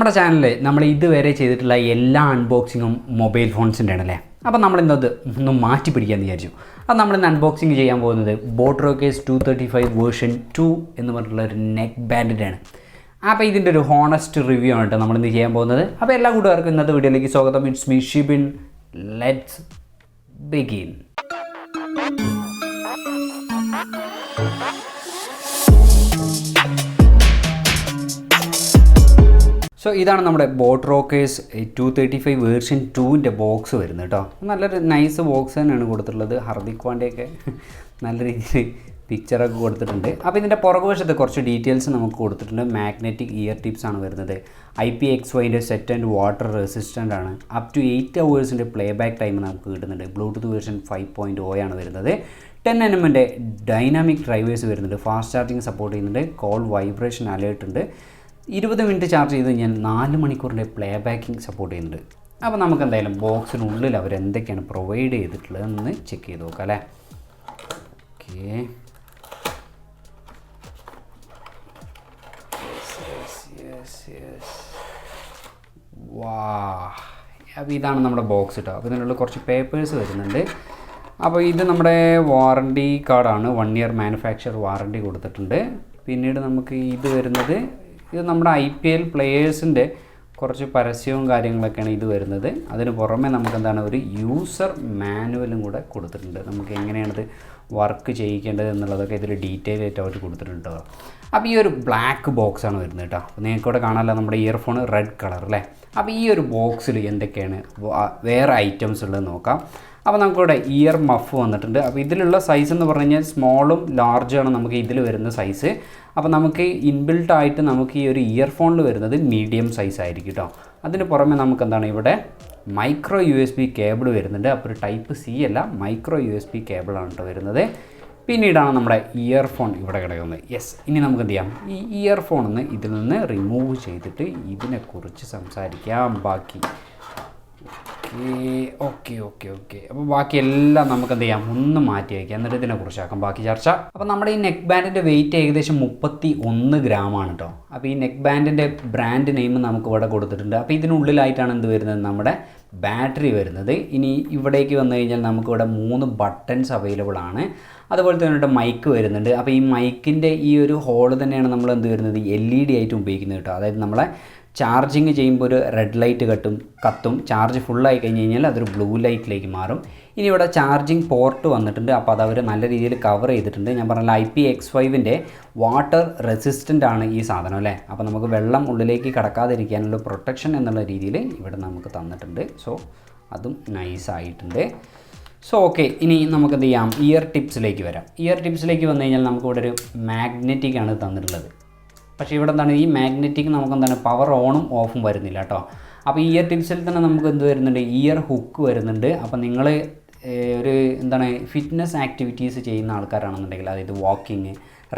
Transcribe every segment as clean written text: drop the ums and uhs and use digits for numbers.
നമ്മുടെ ചാനലിൽ നമ്മൾ ഇതുവരെ ചെയ്തിട്ടുള്ള എല്ലാ അൺബോക്സിങ്ങും മൊബൈൽ ഫോൺസിൻ്റെ ആണല്ലേ. അപ്പോൾ നമ്മളിന്നത് ഒന്ന് മാറ്റി പിടിക്കാമെന്ന് വിചാരിച്ചു. അപ്പോൾ നമ്മളിന്ന് അൺബോക്സിങ് ചെയ്യാൻ പോകുന്നത് ബോട്രോക്കേസ് 235 വേർഷൻ 2 എന്ന് പറഞ്ഞിട്ടുള്ള ഒരു നെക്ക് ബാൻഡിൻ്റെ ആണ്. അപ്പോൾ ഇതിൻ്റെ ഒരു ഹോണസ്റ്റ് റിവ്യൂ ആണ് കേട്ടോ നമ്മളിന്ന് ചെയ്യാൻ പോകുന്നത്. അപ്പോൾ എല്ലാ കൂട്ടുകാർക്കും ഇന്നത്തെ വീഡിയോയിലേക്ക് സ്വാഗതം. It's me Shibin. Let's begin. So ഇതാണ് നമ്മുടെ ബോട്രോക്കേസ് 235 വേർഷൻ 2ൻ്റെ ബോക്സ് വരുന്നത് കേട്ടോ. നല്ലൊരു നൈസ് ബോക്സ് തന്നെയാണ് കൊടുത്തിട്ടുള്ളത്. ഹർദിക് പാണ്ഡ്യയൊക്കെ നല്ല രീതിയിൽ പിക്ചറൊക്കെ കൊടുത്തിട്ടുണ്ട്. അപ്പോൾ ഇതിൻ്റെ പുറകുവശത്ത് കുറച്ച് ഡീറ്റെയിൽസ് നമുക്ക് കൊടുത്തിട്ടുണ്ട്. മാഗ്നറ്റിക് ഇയർ ടിപ്സ് ആണ് വരുന്നത്. IPXYൻ്റെ സെറ്റ് ആൻഡ് വാട്ടർ റെസിസ്റ്റൻ്റ് ആണ്. Up to 8 hours playback time നമുക്ക് കിട്ടുന്നുണ്ട്. ബ്ലൂടൂത്ത് വേർഷൻ 5.0 ആണ് വരുന്നത്. 10nm ഡൈനാമിക് ഡ്രൈവേഴ്സ് വരുന്നുണ്ട്. ഫാസ്റ്റ് ചാർജിങ് സപ്പോർട്ട് ചെയ്യുന്നുണ്ട്. കോൾ വൈബ്രേഷൻ അലേർട്ട് ഉണ്ട്. 20 മിനിറ്റ് ചാർജ് ചെയ്ത് കഴിഞ്ഞാൽ 4 മണിക്കൂറിൻ്റെ പ്ലേ ബാക്കിംഗ് സപ്പോർട്ട് ചെയ്യുന്നുണ്ട്. അപ്പോൾ നമുക്ക് എന്തായാലും ബോക്സിനുള്ളിൽ അവരെന്തൊക്കെയാണ് പ്രൊവൈഡ് ചെയ്തിട്ടുള്ളതെന്ന് ചെക്ക് ചെയ്ത് നോക്കാം അല്ലേ. ഓക്കെ, വാ, അപ്പോൾ ഇതാണ് നമ്മുടെ ബോക്സ് കേട്ടോ. അപ്പോൾ ഇതിനുള്ള കുറച്ച് പേപ്പേഴ്സ് വരുന്നുണ്ട്. അപ്പോൾ ഇത് നമ്മുടെ വാറണ്ടി കാർഡാണ്. 1 year മാനുഫാക്ചർ വാറണ്ടി കൊടുത്തിട്ടുണ്ട്. പിന്നീട് നമുക്ക് ഇത് വരുന്നത്, ഇത് നമ്മുടെ IPL പ്ലെയേഴ്സിൻ്റെ കുറച്ച് പരസ്യവും കാര്യങ്ങളൊക്കെയാണ് ഇത് വരുന്നത്. അതിന് പുറമെ നമുക്ക് എന്താണ് ഒരു യൂസർ മാനുവലും കൂടെ കൊടുത്തിട്ടുണ്ട്. നമുക്ക് എങ്ങനെയാണിത് വർക്ക് ചെയ്യിക്കേണ്ടത് എന്നുള്ളതൊക്കെ ഇതിൽ ഡീറ്റെയിൽ ആയിട്ട് അവർ കൊടുത്തിട്ടുണ്ട്. അപ്പോൾ ഈ ഒരു ബ്ലാക്ക് ബോക്സാണ് വരുന്നത് കേട്ടോ. അപ്പോൾ നിങ്ങൾക്കിവിടെ കാണാമല്ലോ നമ്മുടെ ഇയർഫോൺ റെഡ് കളർ അല്ലേ. അപ്പോൾ ഈ ഒരു ബോക്സിൽ എന്തൊക്കെയാണ് വേറെ ഐറ്റംസ് ഉള്ളത് നോക്കാം. അപ്പോൾ നമുക്കിവിടെ ഇയർ മഫ് വന്നിട്ടുണ്ട്. അപ്പോൾ ഇതിലുള്ള സൈസ് എന്ന് പറഞ്ഞു കഴിഞ്ഞാൽ സ്മോളും ലാർജുമാണ് നമുക്ക് ഇതിൽ വരുന്ന സൈസ്. അപ്പോൾ നമുക്ക് ഇൻബിൽട്ടായിട്ട് നമുക്ക് ഈ ഒരു ഇയർഫോണിൽ വരുന്നത് മീഡിയം സൈസ് ആയിരിക്കും കേട്ടോ. അതിന് പുറമെ നമുക്ക് എന്താണ് ഇവിടെ മൈക്രോ USB കേബിൾ വരുന്നുണ്ട്. അപ്പോൾ ഒരു ടൈപ്പ് C അല്ല, മൈക്രോ USB കേബിളാണ് കേട്ടോ വരുന്നത്. പിന്നീടാണ് നമ്മുടെ ഇയർഫോൺ ഇവിടെ കിടക്കുന്നത്. യെസ്, ഇനി നമുക്ക് എന്ത് ചെയ്യാം, ഈ ഇയർഫോൺ ഇതിൽ നിന്ന് റിമൂവ് ചെയ്തിട്ട് ഇതിനെക്കുറിച്ച് സംസാരിക്കാം ബാക്കി. ഓക്കെ, അപ്പോൾ ബാക്കിയെല്ലാം നമുക്ക് എന്ത് ചെയ്യാം, ഒന്ന് മാറ്റി വയ്ക്കാം, എന്നിട്ട് ഇതിനെക്കുറിച്ചാക്കാം ബാക്കി ചർച്ച. അപ്പോൾ നമ്മുടെ ഈ നെക്ക് ബാൻഡിൻ്റെ വെയിറ്റ് ഏകദേശം 31 ഗ്രാമാണ് കേട്ടോ. അപ്പോൾ ഈ നെക്ക് ബാൻഡിൻ്റെ ബ്രാൻഡ് നെയിം നമുക്ക് ഇവിടെ കൊടുത്തിട്ടുണ്ട്. അപ്പോൾ ഇതിനുള്ളിലായിട്ടാണ് എന്ത് വരുന്നത്, നമ്മുടെ ബാറ്ററി വരുന്നത്. ഇനി ഇവിടേക്ക് വന്നു കഴിഞ്ഞാൽ നമുക്കിവിടെ 3 ബട്ടൺസ് അവൈലബിൾ ആണ്. അതുപോലെ തന്നെ ഇവിടെ മൈക്ക് വരുന്നുണ്ട്. അപ്പോൾ ഈ മൈക്കിൻ്റെ ഈ ഒരു ഹോള് തന്നെയാണ് നമ്മൾ എന്ത് വരുന്നത് LED ആയിട്ട് ഉപയോഗിക്കുന്നത് കേട്ടോ. അതായത് നമ്മളെ ചാർജിങ് ചെയ്യുമ്പോൾ ഒരു റെഡ് ലൈറ്റ് കത്തും. ചാർജ് ഫുള്ളായി കഴിഞ്ഞ് കഴിഞ്ഞാൽ അതൊരു ബ്ലൂ ലൈറ്റിലേക്ക് മാറും. ഇനി ഇവിടെ ചാർജിങ് പോർട്ട് വന്നിട്ടുണ്ട്. അപ്പോൾ അതവർ നല്ല രീതിയിൽ കവർ ചെയ്തിട്ടുണ്ട്. ഞാൻ പറഞ്ഞാൽ IPX5ൻ്റെ വാട്ടർ റെസിസ്റ്റൻ്റ് ആണ് ഈ സാധനം അല്ലേ. അപ്പോൾ നമുക്ക് വെള്ളം ഉള്ളിലേക്ക് കടക്കാതിരിക്കാനുള്ള പ്രൊട്ടക്ഷൻ എന്നുള്ള രീതിയിൽ ഇവിടെ നമുക്ക് തന്നിട്ടുണ്ട്. സോ അതും നൈസായിട്ടുണ്ട്. സോ ഓക്കെ, ഇനി നമുക്ക് എന്ത് ചെയ്യാം, ഇയർ ടിപ്സിലേക്ക് വരാം. ഇയർ ടിപ്സിലേക്ക് വന്നു കഴിഞ്ഞാൽ നമുക്കിവിടെ ഒരു മാഗ്നറ്റിക് ആണ് തന്നിട്ടുള്ളത്. പക്ഷേ ഇവിടെ എന്താണ്, ഈ മാഗ്നറ്റിക് നമുക്ക് എന്താണ് പവർ ഓണും ഓഫും വരുന്നില്ല കേട്ടോ. അപ്പോൾ ഇയർ ടിപ്സിൽ തന്നെ നമുക്ക് എന്ത് വരുന്നുണ്ട്, ഇയർ ഹുക്ക് വരുന്നുണ്ട്. അപ്പോൾ നിങ്ങൾ ഒരു എന്താണ് ഫിറ്റ്നസ് ആക്ടിവിറ്റീസ് ചെയ്യുന്ന ആൾക്കാരാണെന്നുണ്ടെങ്കിൽ, അതായത് വാക്കിങ്,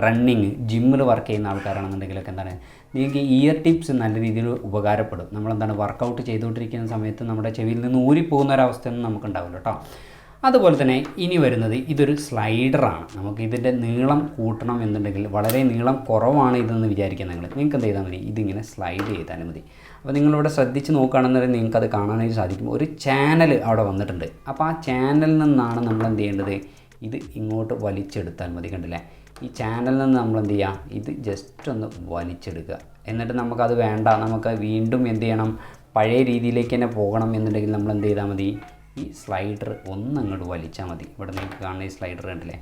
റണ്ണിങ്, ജിമ്മിൽ വർക്ക് ചെയ്യുന്ന ആൾക്കാരാണെന്നുണ്ടെങ്കിലൊക്കെ എന്താണ് നിങ്ങൾക്ക് ഇയർ ടിപ്സ് നല്ല രീതിയിൽ ഉപകാരപ്പെടും. നമ്മളെന്താണ് വർക്കൗട്ട് ചെയ്തുകൊണ്ടിരിക്കുന്ന സമയത്ത് നമ്മുടെ ചെവിയിൽ നിന്ന് ഊരിപ്പോകുന്ന ഒരവസ്ഥയൊന്നും നമുക്കുണ്ടാവില്ല കേട്ടോ. അതുപോലെ തന്നെ ഇനി വരുന്നത് ഇതൊരു സ്ലൈഡറാണ്. നമുക്ക് ഇതിൻ്റെ നീളം കൂട്ടണം എന്നുണ്ടെങ്കിൽ, വളരെ നീളം കുറവാണ് ഇതെന്ന് വിചാരിക്കുക നിങ്ങൾക്ക് എന്ത് ചെയ്താൽ മതി, ഇതിങ്ങനെ സ്ലൈഡ് ചെയ്താലും മതി. അപ്പോൾ നിങ്ങളിവിടെ ശ്രദ്ധിച്ച് നോക്കുകയാണെന്നുണ്ടെങ്കിൽ നിങ്ങൾക്കത് കാണാനായിട്ട് സാധിക്കും. ഒരു ചാനൽ അവിടെ വന്നിട്ടുണ്ട്. അപ്പോൾ ആ ചാനലിൽ നിന്നാണ് നമ്മൾ എന്ത് ചെയ്യേണ്ടത്, ഇത് ഇങ്ങോട്ട് വലിച്ചെടുത്താൽ മതി. കണ്ടില്ലേ, ഈ ചാനലിൽ നിന്ന് നമ്മൾ എന്ത് ചെയ്യുക, ഇത് ജസ്റ്റ് ഒന്ന് വലിച്ചെടുക്കുക. എന്നിട്ട് നമുക്കത് വേണ്ട, നമുക്ക് വീണ്ടും എന്ത് ചെയ്യണം, പഴയ രീതിയിലേക്ക് തന്നെ പോകണം എന്നുണ്ടെങ്കിൽ നമ്മൾ എന്ത് ചെയ്താൽ മതി, ഈ സ്ലൈഡർ ഒന്ന് അങ്ങോട്ട് വലിച്ചാൽ മതി. ഇവിടെ നിങ്ങൾക്ക് കാണുന്ന ഈ സ്ലൈഡർ കണ്ടില്ലേ,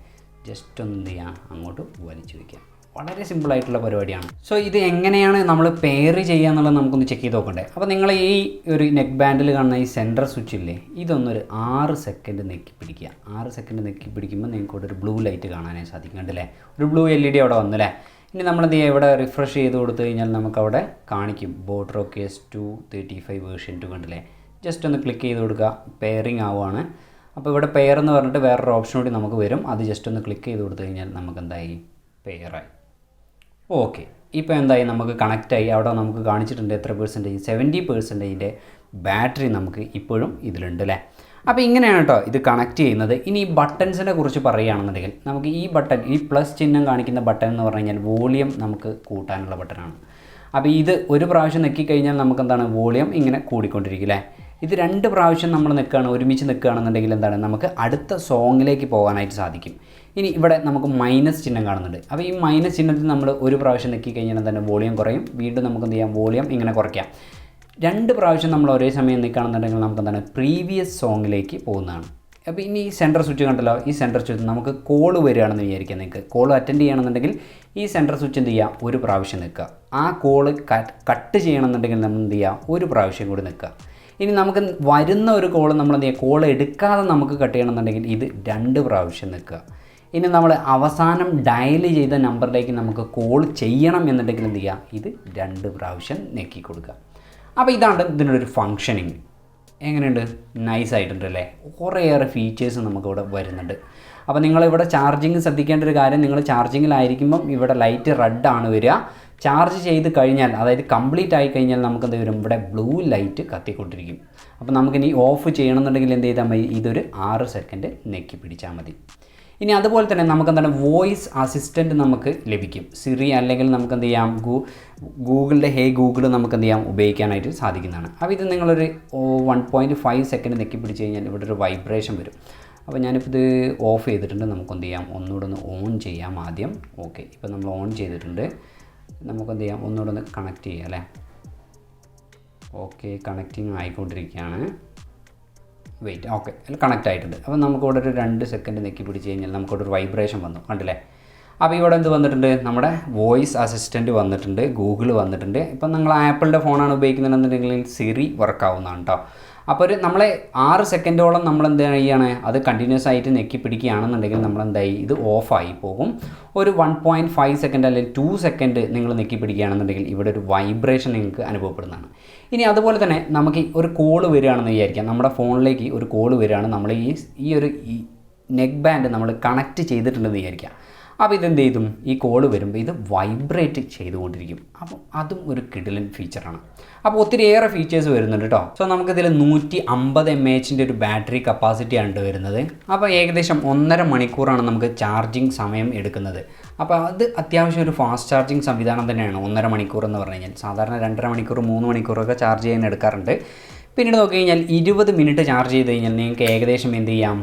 ജസ്റ്റ് ഒന്ന് എന്ത് ചെയ്യുക, അങ്ങോട്ട് വലിച്ചു വയ്ക്കുക. വളരെ സിമ്പിളായിട്ടുള്ള പരിപാടിയാണ്. സോ ഇത് എങ്ങനെയാണ് നമ്മൾ പെയർ ചെയ്യുക എന്നുള്ളത് നമുക്കൊന്ന് ചെക്ക് ചെയ്ത് നോക്കണ്ടേ. അപ്പോൾ നിങ്ങൾ ഈ ഒരു നെക്ക് ബാൻഡിൽ കാണുന്ന ഈ സെൻറ്റർ സ്വിച്ച് ഇല്ലേ, ഇതൊന്നൊരു 6 സെക്കൻഡ് നെക്കി പിടിക്കുക. 6 സെക്കൻഡ് നെക്കി പിടിക്കുമ്പോൾ നിങ്ങൾക്ക് ഇവിടെ ഒരു ബ്ലൂ ലൈറ്റ് കാണാനായി സാധിക്കും. കണ്ടില്ലേ, ഒരു ബ്ലൂ LED അവിടെ വന്നല്ലേ. ഇനി നമ്മളെന്ത് ചെയ്യുക, ഇവിടെ റിഫ്രഷ് ചെയ്ത് കൊടുത്തു കഴിഞ്ഞാൽ നമുക്കവിടെ കാണിക്കും ബോട്രോക്കേസ് 235 വേർഷൻ 2 കണ്ടില്ലേ. ജസ്റ്റ് ഒന്ന് ക്ലിക്ക് ചെയ്ത് കൊടുക്കുക, പെയറിങ് ആവുകയാണ്. അപ്പോൾ ഇവിടെ പെയർ എന്ന് പറഞ്ഞിട്ട് വേറൊരു ഓപ്ഷൻ കൂടി നമുക്ക് വരും. അത് ജസ്റ്റ് ഒന്ന് ക്ലിക്ക് ചെയ്ത് കൊടുത്തു കഴിഞ്ഞാൽ നമുക്ക് എന്തായി, പെയറായി. ഓക്കെ, ഇപ്പോൾ എന്തായി, നമുക്ക് കണക്റ്റായി. അവിടെ നമുക്ക് കാണിച്ചിട്ടുണ്ട് എത്ര %, 70% ബാറ്ററി നമുക്ക് ഇപ്പോഴും ഇതിലുണ്ട് അല്ലേ. അപ്പോൾ ഇങ്ങനെയാണ് കേട്ടോ ഇത് കണക്ട് ചെയ്യുന്നത്. ഇനി ഈ ബട്ടൺസിനെ കുറിച്ച് പറയുകയാണെന്നുണ്ടെങ്കിൽ, നമുക്ക് ഈ ബട്ടൺ, ഈ പ്ലസ് ചിഹ്നം കാണിക്കുന്ന ബട്ടൺ എന്ന് പറഞ്ഞു കഴിഞ്ഞാൽ വോളിയം നമുക്ക് കൂട്ടാനുള്ള ബട്ടനാണ്. അപ്പോൾ ഇത് ഒരു പ്രാവശ്യം നെക്കിക്കഴിഞ്ഞാൽ നമുക്ക് എന്താണ് വോളിയം ഇങ്ങനെ കൂടിക്കൊണ്ടിരിക്കും അല്ലേ. ഇത് 2 പ്രാവശ്യം നമ്മൾ ഒരുമിച്ച് നിൽക്കുകയാണെന്നുണ്ടെങ്കിൽ എന്താണ് നമുക്ക് അടുത്ത സോങ്ങിലേക്ക് പോകാനായിട്ട് സാധിക്കും. ഇനി ഇവിടെ നമുക്ക് മൈനസ് ചിഹ്നം കാണുന്നുണ്ട്. അപ്പോൾ ഈ മൈനസ് ചിഹ്നത്തിൽ നമ്മൾ ഒരു പ്രാവശ്യം നെക്കിക്കഴിഞ്ഞാൽ തന്നെ വോളിയം കുറയും. വീണ്ടും നമുക്ക് എന്ത് ചെയ്യാം, വോളിയം ഇങ്ങനെ കുറയ്ക്കാം. 2 പ്രാവശ്യം നമ്മൾ ഒരേ സമയം നിൽക്കുകയാണെന്നുണ്ടെങ്കിൽ നമുക്ക് എന്താണ് പ്രീവിയസ് സോങ്ങിലേക്ക് പോകുന്നതാണ്. അപ്പോൾ ഇനി ഈ സെൻറ്റർ സ്വിച്ച് കണ്ടല്ലോ, ഈ സെൻറ്റർ സ്വിച്ച് നമുക്ക് കോൾ വരികയാണെന്ന് വിചാരിക്കുക. നിങ്ങൾക്ക് കോൾ അറ്റൻഡ് ചെയ്യണമെന്നുണ്ടെങ്കിൽ ഈ സെൻറ്റർ സ്വിച്ച് എന്ത് ചെയ്യുക, ഒരു പ്രാവശ്യം നിൽക്കുക. ആ കോൾ കട്ട് ചെയ്യണമെന്നുണ്ടെങ്കിൽ നമ്മൾ എന്ത് ചെയ്യുക, ഒരു പ്രാവശ്യം കൂടി നിൽക്കുക. ഇനി നമുക്ക് വരുന്ന ഒരു കോൾ നമ്മൾ എന്ത് ചെയ്യുക, കോൾ എടുക്കാതെ നമുക്ക് കട്ട് ചെയ്യണമെന്നുണ്ടെങ്കിൽ ഇത് 2 പ്രാവശ്യം നിൽക്കുക. ഇനി നമ്മൾ അവസാനം ഡയൽ ചെയ്ത നമ്പറിലേക്ക് നമുക്ക് കോൾ ചെയ്യണം എന്നുണ്ടെങ്കിൽ എന്ത് ചെയ്യുക, ഇത് 2 പ്രാവശ്യം നെക്കി കൊടുക്കുക. അപ്പോൾ ഇതാണ് ഇതിനൊരു ഫങ്ഷനിങ്. എങ്ങനെയുണ്ട്, നൈസായിട്ടുണ്ട് അല്ലേ. കുറേയേറെ ഫീച്ചേഴ്സ് നമുക്കിവിടെ വരുന്നുണ്ട്. അപ്പോൾ നിങ്ങളിവിടെ ചാർജിങ് ശ്രദ്ധിക്കേണ്ട ഒരു കാര്യം, നിങ്ങൾ ചാർജിങ്ങിലായിരിക്കുമ്പം ഇവിടെ ലൈറ്റ് റെഡ് ആണ് വരിക. ചാർജ് ചെയ്ത് കഴിഞ്ഞാൽ, അതായത് കംപ്ലീറ്റ് ആയി കഴിഞ്ഞാൽ നമുക്ക് എന്ത് വരും, ഇവിടെ ബ്ലൂ ലൈറ്റ് കത്തിക്കൊണ്ടിരിക്കും. അപ്പോൾ നമുക്കിനി ഓഫ് ചെയ്യണമെന്നുണ്ടെങ്കിൽ എന്ത് ചെയ്താൽ മതി, ഇതൊരു 6 സെക്കൻഡ് നെക്കി പിടിച്ചാൽ മതി. ഇനി അതുപോലെ തന്നെ നമുക്ക് എന്താണ് വോയിസ് അസിസ്റ്റൻറ്റ് നമുക്ക് ലഭിക്കും. സിറി അല്ലെങ്കിൽ നമുക്ക് എന്ത് ചെയ്യാം, ഗൂഗിളിൻ്റെ ഹേ ഗൂഗിൾ നമുക്ക് എന്ത് ചെയ്യാം, ഉപയോഗിക്കാനായിട്ട് സാധിക്കുന്നതാണ്. അപ്പോൾ ഇത് നിങ്ങളൊരു 1.5 സെക്കൻഡ് നെക്കി പിടിച്ച് കഴിഞ്ഞാൽ ഇവിടെ ഒരു വൈബ്രേഷൻ വരും. അപ്പോൾ ഞാനിപ്പോൾ ഇത് ഓഫ് ചെയ്തിട്ടുണ്ട്. നമുക്ക് എന്ത് ചെയ്യാം, ഒന്നുകൂടെ ഒന്ന് ഓൺ ചെയ്യാം ആദ്യം. ഓക്കെ, ഇപ്പോൾ നമ്മൾ ഓൺ ചെയ്തിട്ടുണ്ട്. നമുക്ക് എന്ത് ചെയ്യാം, ഒന്നുകൂടെ ഒന്ന് കണക്ട് ചെയ്യാം അല്ലേ. ഓക്കെ, കണക്റ്റിംഗ് ആയിക്കൊണ്ടിരിക്കുകയാണ്. വെയിറ്റ്. ഓക്കെ, അതിൽ കണക്റ്റ് ആയിട്ടുണ്ട്. അപ്പോൾ നമുക്കിവിടെ ഒരു 2 സെക്കൻഡ് നെക്കി പിടിച്ച് കഴിഞ്ഞാൽ നമുക്കിവിടെ ഒരു വൈബ്രേഷൻ വന്നു, കണ്ടില്ലേ. അപ്പോൾ ഇവിടെ എന്ത് വന്നിട്ടുണ്ട്, നമ്മുടെ വോയിസ് അസിസ്റ്റൻറ്റ് വന്നിട്ടുണ്ട്, ഗൂഗിൾ വന്നിട്ടുണ്ട്. ഇപ്പം നിങ്ങൾ ആപ്പിളിൻ്റെ ഫോണാണ് ഉപയോഗിക്കുന്നതെന്നുണ്ടെങ്കിൽ സിറി വർക്കാവുന്നതാണ് കേട്ടോ. അപ്പോൾ നമ്മളെ 6 സെക്കൻഡോളം നമ്മൾ എന്ത് ചെയ്യുകയാണ്, അത് കണ്ടിന്യൂസ് ആയിട്ട് നെക്കി പിടിക്കുകയാണെന്നുണ്ടെങ്കിൽ നമ്മളെന്തായി, ഇത് ഓഫായി പോകും. ഒരു 1.5 സെക്കൻഡ് അല്ലെങ്കിൽ 2 സെക്കൻഡ് നിങ്ങൾ നെക്കി പിടിക്കുകയാണെന്നുണ്ടെങ്കിൽ ഇവിടെ ഒരു വൈബ്രേഷൻ നിങ്ങൾക്ക് അനുഭവപ്പെടുന്നതാണ്. ഇനി അതുപോലെ തന്നെ നമുക്ക് ഒരു കോൾ വരികയാണെന്ന് വിചാരിക്കാം, നമ്മുടെ ഫോണിലേക്ക് ഒരു കോൾ വരികയാണ്, നമ്മൾ ഈ നെക്ക് ബാൻഡ് നമ്മൾ കണക്റ്റ് ചെയ്തിട്ടുണ്ടെന്ന് വിചാരിക്കാം. അപ്പോൾ ഇതെന്ത് ചെയ്തും, ഈ കോൾ വരുമ്പോൾ ഇത് വൈബ്രേറ്റ് ചെയ്തുകൊണ്ടിരിക്കും. അപ്പം അതും ഒരു കിടിലൻ ഫീച്ചറാണ്. അപ്പോൾ ഒത്തിരിയേറെ ഫീച്ചേഴ്സ് വരുന്നുണ്ട് കേട്ടോ. സോ നമുക്കിതിൽ 150 mAh ഒരു ബാറ്ററി കപ്പാസിറ്റിയാണ് വരുന്നത്. അപ്പോൾ ഏകദേശം 1.5 മണിക്കൂറാണ് നമുക്ക് ചാർജിങ് സമയം എടുക്കുന്നത്. അപ്പോൾ അത് അത്യാവശ്യം ഒരു ഫാസ്റ്റ് ചാർജിങ് സംവിധാനം തന്നെയാണ് 1.5 മണിക്കൂർ എന്ന് പറഞ്ഞു കഴിഞ്ഞാൽ. സാധാരണ 2.5 മണിക്കൂർ 3 മണിക്കൂറൊക്കെ ചാർജ് ചെയ്യാൻ എടുക്കാറുണ്ട്. പിന്നീട് നോക്കി കഴിഞ്ഞാൽ 20 മിനിറ്റ് ചാർജ് ചെയ്ത് കഴിഞ്ഞാൽ നിങ്ങൾക്ക് ഏകദേശം എന്ത് ചെയ്യാം,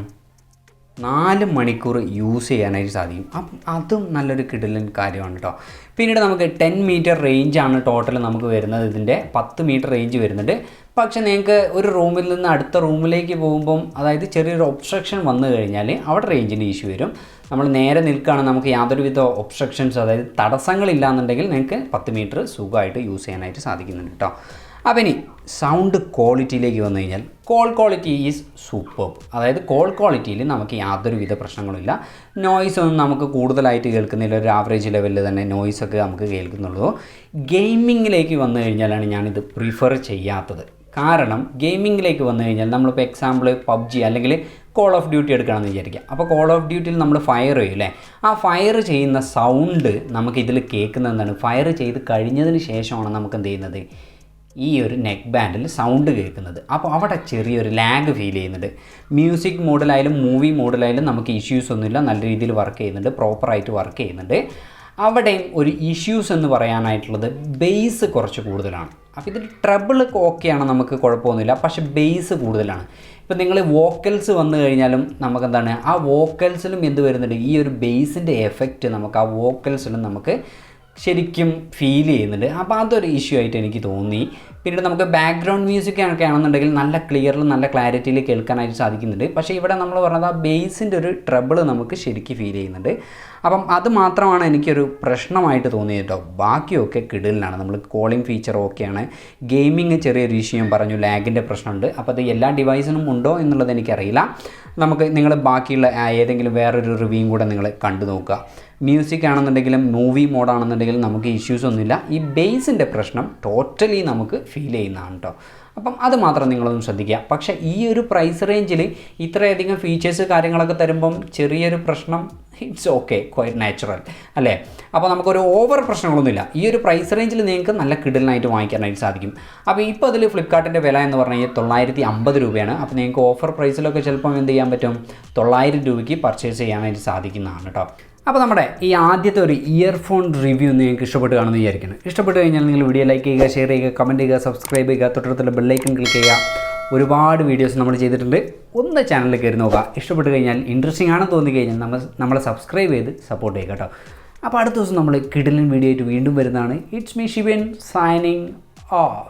4 മണിക്കൂർ യൂസ് ചെയ്യാനായിട്ട് സാധിക്കും. അപ്പം അതും നല്ലൊരു കിടിലൻ കാര്യമാണ് കേട്ടോ. പിന്നീട് നമുക്ക് 10 മീറ്റർ റേഞ്ചാണ് ടോട്ടൽ നമുക്ക് വരുന്നത്. ഇതിൻ്റെ 10 മീറ്റർ റേഞ്ച് വരുന്നുണ്ട്. പക്ഷേ നിങ്ങൾക്ക് ഒരു റൂമിൽ നിന്ന് അടുത്ത റൂമിലേക്ക് പോകുമ്പം, അതായത് ചെറിയൊരു ഒബ്സ്ട്രക്ഷൻ വന്നു കഴിഞ്ഞാൽ അവിടെ റേഞ്ചിന് ഇഷ്യൂ വരും. നമ്മൾ നേരെ നിൽക്കുകയാണ്, നമുക്ക് യാതൊരുവിധ ഒബ്സ്ട്രക്ഷൻസ്, അതായത് തടസ്സങ്ങളില്ല എന്നുണ്ടെങ്കിൽ നിങ്ങൾക്ക് 10 മീറ്റർ സുഖമായിട്ട് യൂസ് ചെയ്യാനായിട്ട് സാധിക്കുന്നുണ്ട് കേട്ടോ. അപ്പോൾ ഇനി സൗണ്ട് ക്വാളിറ്റിയിലേക്ക് വന്നു കഴിഞ്ഞാൽ, കോൾ ക്വാളിറ്റി ഈസ് സൂപ്പർബ്. അതായത് കോൾ ക്വാളിറ്റിയിൽ നമുക്ക് യാതൊരുവിധ പ്രശ്നങ്ങളില്ല. നോയ്സ് ഒന്നും നമുക്ക് കൂടുതലായിട്ട് കേൾക്കുന്നില്ല, ഒരു ആവറേജ് ലെവലിൽ തന്നെ നോയ്സൊക്കെ നമുക്ക് കേൾക്കുന്നുള്ളൂ. ഗെയിമിങ്ങിലേക്ക് വന്നു കഴിഞ്ഞാലാണ് ഞാനിത് പ്രിഫർ ചെയ്യാത്തത്. കാരണം ഗെയിമിങ്ങിലേക്ക് വന്നു കഴിഞ്ഞാൽ നമ്മളിപ്പോൾ എക്സാമ്പിൾ പബ്ജി അല്ലെങ്കിൽ കോൾ ഓഫ് ഡ്യൂട്ടി എടുക്കുകയാണെന്ന് വിചാരിക്കുക. അപ്പോൾ കോൾ ഓഫ് ഡ്യൂട്ടിയിൽ നമ്മൾ ഫയർ ചെയ്യും അല്ലേ, ആ ഫയർ ചെയ്യുന്ന സൗണ്ട് നമുക്കിതിൽ കേൾക്കുന്നത് എന്താണ്, ഫയർ ചെയ്ത് കഴിഞ്ഞതിന് ശേഷമാണ് നമുക്ക് എന്ത് ചെയ്യുന്നത്, ഈ ഒരു നെക്ക് ബാൻഡിൽ സൗണ്ട് കേൾക്കുന്നത്. അപ്പോൾ അവിടെ ചെറിയൊരു ലാഗ് ഫീൽ ചെയ്യുന്നുണ്ട്. മ്യൂസിക് മോഡിലായാലും മൂവി മോഡിലായാലും നമുക്ക് ഇഷ്യൂസ് ഒന്നുമില്ല, നല്ല രീതിയിൽ വർക്ക് ചെയ്യുന്നുണ്ട്, പ്രോപ്പറായിട്ട് വർക്ക് ചെയ്യുന്നുണ്ട്. അവിടെയും ഒരു ഇഷ്യൂസ് എന്ന് പറയാനായിട്ടുള്ളത് ബേസ് കുറച്ച് കൂടുതലാണ്. അപ്പോൾ ഇതിൽ ട്രബിൾ ഓക്കെയാണ്, നമുക്ക് കുഴപ്പമൊന്നുമില്ല. പക്ഷേ ബേസ് കൂടുതലാണ്. ഇപ്പോൾ നിങ്ങൾ വോക്കൽസ് വന്നു കഴിഞ്ഞാലും നമുക്കെന്താണ്, ആ വോക്കൽസിലും എന്ത് വരുന്നുണ്ട്, ഈ ഒരു ബേസിൻ്റെ എഫക്റ്റ് നമുക്ക് ആ വോക്കൽസിലും നമുക്ക് ശരിക്കും ഫീൽ ചെയ്യുന്നുണ്ട്. അപ്പോൾ അതൊരു ഇഷ്യൂ ആയിട്ട് എനിക്ക് തോന്നി. പിന്നീട് നമുക്ക് ബാക്ക്ഗ്രൗണ്ട് മ്യൂസിക് ഒക്കെ ആണെന്നുണ്ടെങ്കിൽ നല്ല ക്ലിയറിൽ നല്ല ക്ലാരിറ്റിയിൽ കേൾക്കാനായിട്ട് സാധിക്കുന്നുണ്ട്. പക്ഷേ ഇവിടെ നമ്മൾ പറഞ്ഞത് ആ ബേസിൻ്റെ ഒരു ട്രബിൾ നമുക്ക് ശരിക്കും ഫീൽ ചെയ്യുന്നുണ്ട്. അപ്പം അത് മാത്രമാണ് എനിക്കൊരു പ്രശ്നമായിട്ട് തോന്നിയത് കേട്ടോ. ബാക്കിയൊക്കെ കിടിലാണ്. നമ്മൾ കോളിംഗ് ഫീച്ചർ ഓക്കെയാണ്. ഗെയിമിങ് ചെറിയൊരു ഇഷ്യൂ പറഞ്ഞു, ലാഗിൻ്റെ പ്രശ്നമുണ്ട്. അപ്പോൾ അത് എല്ലാ ഡിവൈസിനും ഉണ്ടോ എന്നുള്ളത് എനിക്കറിയില്ല. നമുക്ക് നിങ്ങൾ ബാക്കിയുള്ള ഏതെങ്കിലും വേറൊരു റിവ്യൂയും കൂടെ നിങ്ങൾ കണ്ടു നോക്കുക. മ്യൂസിക് ആണെന്നുണ്ടെങ്കിലും മൂവി മോഡാണെന്നുണ്ടെങ്കിലും നമുക്ക് ഇഷ്യൂസ് ഒന്നുമില്ല. ഈ ബേസിൻ്റെ പ്രശ്നം ടോട്ടലി നമുക്ക് ഫീൽ ചെയ്യുന്നതാണ് കേട്ടോ. അപ്പം അത് മാത്രം നിങ്ങളൊന്ന് ശ്രദ്ധിക്കുക. പക്ഷേ ഈ ഒരു പ്രൈസ് റേഞ്ചിൽ ഇത്രയധികം ഫീച്ചേഴ്സ് കാര്യങ്ങളൊക്കെ തരുമ്പം ചെറിയൊരു പ്രശ്നം ഇറ്റ്സ് ഓക്കെ, ക്വൈറ്റ് നാച്ചുറൽ അല്ലേ. അപ്പോൾ നമുക്കൊരു ഓവർ പ്രശ്നങ്ങളൊന്നുമില്ല. ഈ ഒരു പ്രൈസ് റേഞ്ചിൽ നിങ്ങൾക്ക് നല്ല കിടലിനായിട്ട് വാങ്ങിക്കാനായിട്ട് സാധിക്കും. അപ്പോൾ ഇപ്പോൾ അതിൽ ഫ്ലിപ്കാർട്ടിൻ്റെ വില എന്ന് പറഞ്ഞു കഴിഞ്ഞാൽ 950 രൂപയാണ്. അപ്പോൾ നിങ്ങൾക്ക് ഓഫർ പ്രൈസിലൊക്കെ ചിലപ്പം എന്ത് ചെയ്യാൻ പറ്റും, 900 രൂപയ്ക്ക് പർച്ചേസ് ചെയ്യാനായിട്ട് സാധിക്കുന്നതാണ് കേട്ടോ. അപ്പോൾ നമ്മുടെ ഈ ആദ്യത്തെ ഒരു ഇയർഫോൺ റിവ്യൂ നിങ്ങൾക്ക് ഇഷ്ടപ്പെട്ട് കാണുമെന്ന് വിചാരിക്കുന്നു. ഇഷ്ടപ്പെട്ട് കഴിഞ്ഞാൽ നിങ്ങൾ വീഡിയോ ലൈക്ക് ചെയ്യുക, ഷെയർ ചെയ്യുക, കമൻറ്റ് ചെയ്യുക, സബ്സ്ക്രൈബ് ചെയ്യുക, തൊട്ടടുത്തുള്ള ബെല്ലൈക്കൺ ക്ലിക്ക് ചെയ്യുക. ഒരുപാട് വീഡിയോസ് നമ്മൾ ചെയ്തിട്ടുണ്ട്, ഒന്ന് ചാനലിൽ കയറി നോക്കുക. ഇഷ്ടപ്പെട്ട് കഴിഞ്ഞാൽ ഇൻട്രസ്റ്റിംഗ് ആണെന്ന് തോന്നി കഴിഞ്ഞാൽ നമ്മളെ സബ്സ്ക്രൈബ് ചെയ്ത് സപ്പോർട്ട് ചെയ്യുക കേട്ടോ. അപ്പോൾ അടുത്ത ദിവസം നമ്മൾ കിടിലൻ വീഡിയോ ആയിട്ട് വീണ്ടും വരുന്നതാണ്. It's me Shibin signing off.